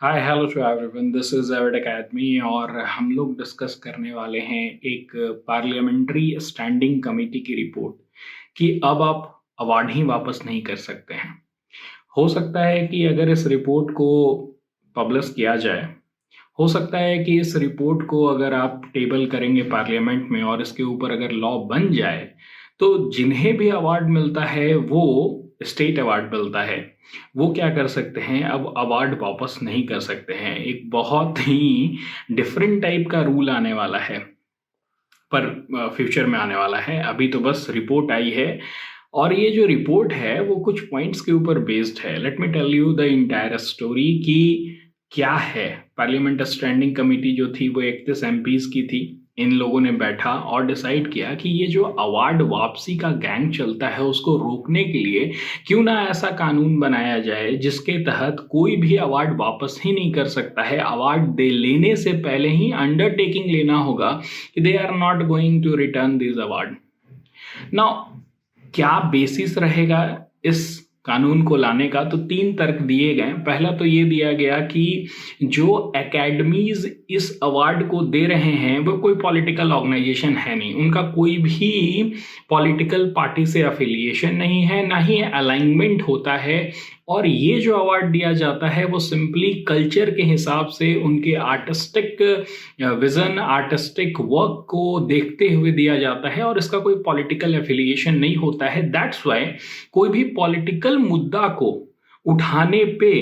Hi hello to everyone, this is Avid Academy और हम लोग डिस्कस करने वाले हैं एक पार्लियामेंट्री स्टैंडिंग कमेटी की रिपोर्ट कि अब आप अवार्ड ही वापस नहीं कर सकते हैं। हो सकता है कि अगर इस रिपोर्ट को पब्लिश किया जाए, हो सकता है कि इस रिपोर्ट को अगर आप टेबल करेंगे पार्लियामेंट में और इसके ऊपर अगर लॉ बन जाए तो जिन्हें भी अवार्ड मिलता है वो स्टेट अवार्ड मिलता है, वो क्या कर सकते हैं, अब अवार्ड वापस नहीं कर सकते हैं। एक बहुत ही डिफरेंट टाइप का रूल आने वाला है, पर फ्यूचर में आने वाला है। अभी तो बस रिपोर्ट आई है और ये जो रिपोर्ट है वो कुछ पॉइंट्स के ऊपर बेस्ड है। Let me tell you the entire story कि क्या है। पार्लियामेंट स्टैंडिंग कमेटी जो थी वो 31 एमपीज की थी। इन लोगों ने बैठा और डिसाइड किया कि ये जो अवार्ड वापसी का गैंग चलता है उसको रोकने के लिए क्यों ना ऐसा कानून बनाया जाए जिसके तहत कोई भी अवार्ड वापस ही नहीं कर सकता है। अवार्ड दे लेने से पहले ही अंडरटेकिंग लेना होगा कि they are not going to return this award. Now क्या बेसिस रहेगा इस कानून को लाने का, तो 3 तर्क दिए गए। पहला तो ये दिया गया कि जो एकेडमीज इस अवार्ड को दे रहे हैं वो कोई पॉलिटिकल ऑर्गेनाइजेशन है नहीं, उनका कोई भी पॉलिटिकल पार्टी से अफिलिएशन नहीं है, ना ही अलाइनमेंट होता है। और ये जो अवार्ड दिया जाता है वो सिंपली कल्चर के हिसाब से उनके आर्टिस्टिक विजन, आर्टिस्टिक वर्क को देखते हुए दिया जाता है और इसका कोई पॉलिटिकल एफिलिएशन नहीं होता है। दैट्स वाई कोई भी पॉलिटिकल मुद्दा को उठाने पे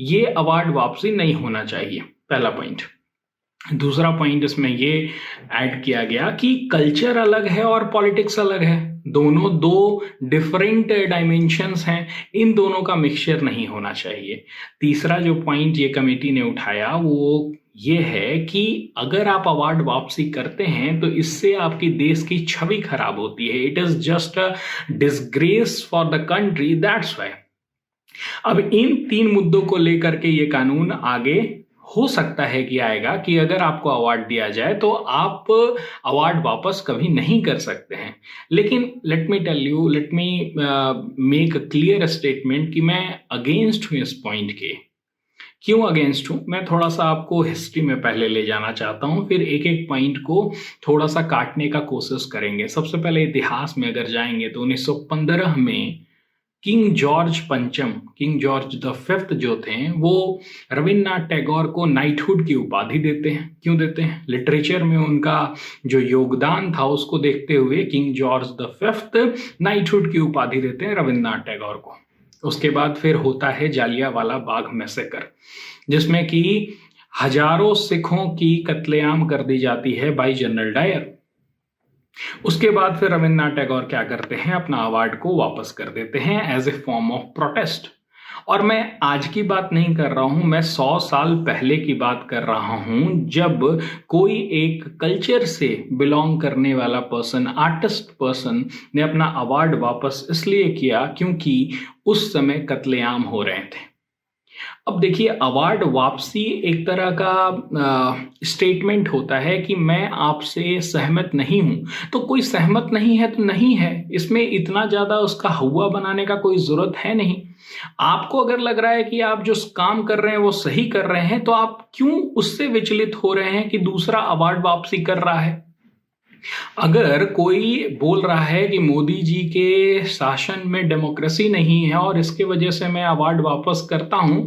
ये अवार्ड वापसी नहीं होना चाहिए, पहला पॉइंट। दूसरा पॉइंट इसमें ये ऐड किया गया कि कल्चर अलग है और पॉलिटिक्स अलग है, दोनों दो डिफरेंट डायमेंशंस हैं, इन दोनों का मिक्सचर नहीं होना चाहिए। तीसरा जो पॉइंट ये कमेटी ने उठाया वो ये है कि अगर आप अवार्ड वापसी करते हैं तो इससे आपकी देश की छवि खराब होती है। It is just a disgrace for the country, that's why. अब इन 3 मुद्दों को लेकर के ये कानून आगे हो सकता है कि आएगा कि अगर आपको अवार्ड दिया जाए तो आप अवार्ड वापस कभी नहीं कर सकते हैं। लेकिन let me tell you, let me make a clear statement कि मैं अगेंस्ट हूं इस पॉइंट के। क्यों अगेंस्ट हूं, मैं थोड़ा सा आपको हिस्ट्री में पहले ले जाना चाहता हूं, फिर एक एक पॉइंट को थोड़ा सा काटने का कोशिश करेंगे। सबसे पहले इतिहास में अगर जाएंगे तो 1915 में किंग जॉर्ज पंचम, किंग जॉर्ज द फिफ्थ जो थे वो रविन्द्रनाथ टैगोर को नाइटहुड की उपाधि देते हैं। क्यों देते हैं? लिटरेचर में उनका जो योगदान था उसको देखते हुए king George the fifth knighthood की उपाधि देते हैं रविन्द्रनाथ टैगोर को। उसके बाद फिर होता है जालियांवाला बाग मैसेकर, जिसमें कि हजारों सिखों की कत्लेआम कर दी जाती है बाय जनरल डायर। उसके बाद फिर रविन्द्रनाथ टैगोर क्या करते हैं, अपना अवार्ड को वापस कर देते हैं as a form of protest. और मैं आज की बात नहीं कर रहा हूं, मैं 100 साल पहले की बात कर रहा हूं, जब कोई एक कल्चर से बिलोंग करने वाला पर्सन, आर्टिस्ट पर्सन ने अपना अवार्ड वापस इसलिए किया क्योंकि उस समय कत्लेआम हो रहे थे। अब देखिए, अवार्ड वापसी एक तरह का स्टेटमेंट होता है कि मैं आपसे सहमत नहीं हूं, तो कोई सहमत नहीं है तो नहीं है, इसमें इतना ज्यादा उसका हुआ बनाने का कोई जरूरत है नहीं। आपको अगर लग रहा है कि आप जो काम कर रहे हैं वो सही कर रहे हैं तो आप क्यों उससे विचलित हो रहे हैं कि दूसरा अवार्ड वापसी कर रहा है। अगर कोई बोल रहा है कि मोदी जी के शासन में डेमोक्रेसी नहीं है और इसके वजह से मैं अवार्ड वापस करता हूं,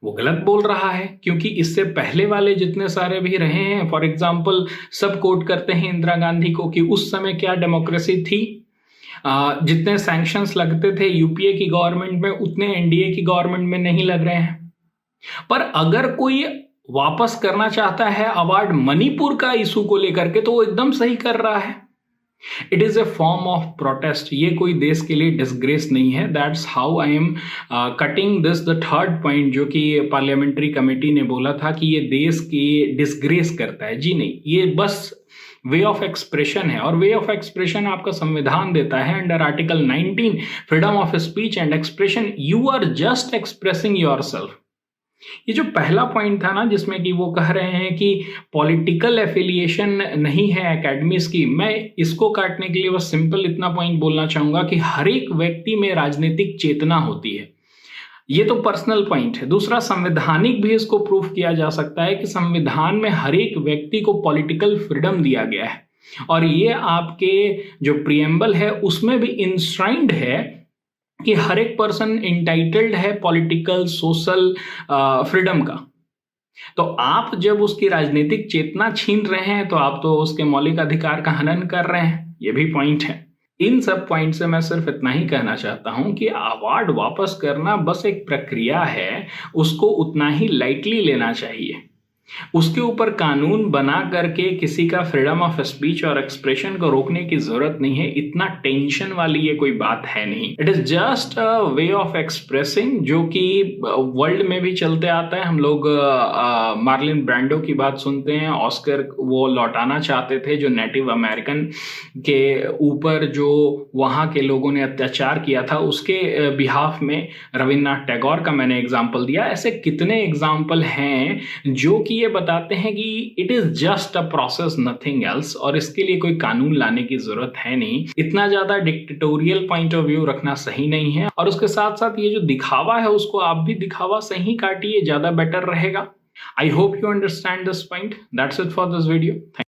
वो गलत बोल रहा है। क्योंकि इससे पहले वाले जितने सारे भी रहे हैं, फॉर एग्जाम्पल सब कोट करते हैं इंदिरा गांधी को कि उस समय क्या डेमोक्रेसी थी। जितने सैंक्शंस लगते थे यूपीए की गवर्नमेंट में उतने एनडीए की गवर्नमेंट में नहीं लग रहे हैं। पर अगर कोई वापस करना चाहता है अवार्ड मणिपुर का इशू को लेकर के तो वो एकदम सही कर रहा है। It is a form of protest, ये कोई देश के लिए डिसग्रेस नहीं है। That's how I am cutting this the third point जो कि पार्लियामेंट्री कमेटी ने बोला था कि ये देश की डिसग्रेस करता है। जी नहीं, ये बस वे ऑफ एक्सप्रेशन है और वे ऑफ एक्सप्रेशन आपका संविधान देता है under article 19 freedom of speech and expression. You are just expressing yourself. ये जो पहला पॉइंट था ना जिसमें कि वो कह रहे हैं कि पॉलिटिकल एफिलिएशन नहीं है एकेडमीज की, मैं इसको काटने के लिए बस सिंपल इतना पॉइंट बोलना चाहूंगा कि हर एक व्यक्ति में राजनीतिक चेतना होती है। ये तो पर्सनल पॉइंट है। दूसरा, संवैधानिक भी इसको प्रूफ किया जा सकता है कि संविधान में हर एक व्यक्ति को पॉलिटिकल फ्रीडम दिया गया है, और ये आपके जो प्रियम्बल है उसमें भी इंश्राइंड है कि हर एक पर्सन इंटाइटल्ड है पॉलिटिकल सोशल फ्रीडम का। तो आप जब उसकी राजनीतिक चेतना छीन रहे हैं तो आप तो उसके मौलिक अधिकार का हनन कर रहे हैं। ये भी पॉइंट है। इन सब पॉइंट से मैं सिर्फ इतना ही कहना चाहता हूं कि अवार्ड वापस करना बस एक प्रक्रिया है, उसको उतना ही लाइटली लेना चाहिए। उसके ऊपर कानून बना करके किसी का फ्रीडम ऑफ स्पीच और एक्सप्रेशन को रोकने की जरूरत नहीं है। इतना टेंशन वाली ये कोई बात है नहीं। It is just a way of expressing, जो कि वर्ल्ड में भी चलते आता है। हम लोग मार्लिन ब्रांडो की बात सुनते हैं। ऑस्कर वो लौटाना चाहते थे जो नेटिव अमेरिकन के ऊपर जो वहाँ के लोगों ने अत्याचार किया था, उसके बिहाफ में रविन्द्रनाथ टैगोर का मैंने एग्जाम्पल दिया। ऐसे कितने एग्जाम्पल हैं जो कि ये बताते हैं कि it is just a process, nothing else, और इसके लिए कोई कानून लाने की जरूरत है नहीं। इतना ज्यादा डिक्टेटोरियल पॉइंट ऑफ व्यू रखना सही नहीं है। और उसके साथ साथ ये जो दिखावा है उसको आप भी दिखावा सही काटिए, ज्यादा बेटर रहेगा। I hope you understand this point. That's it for this video.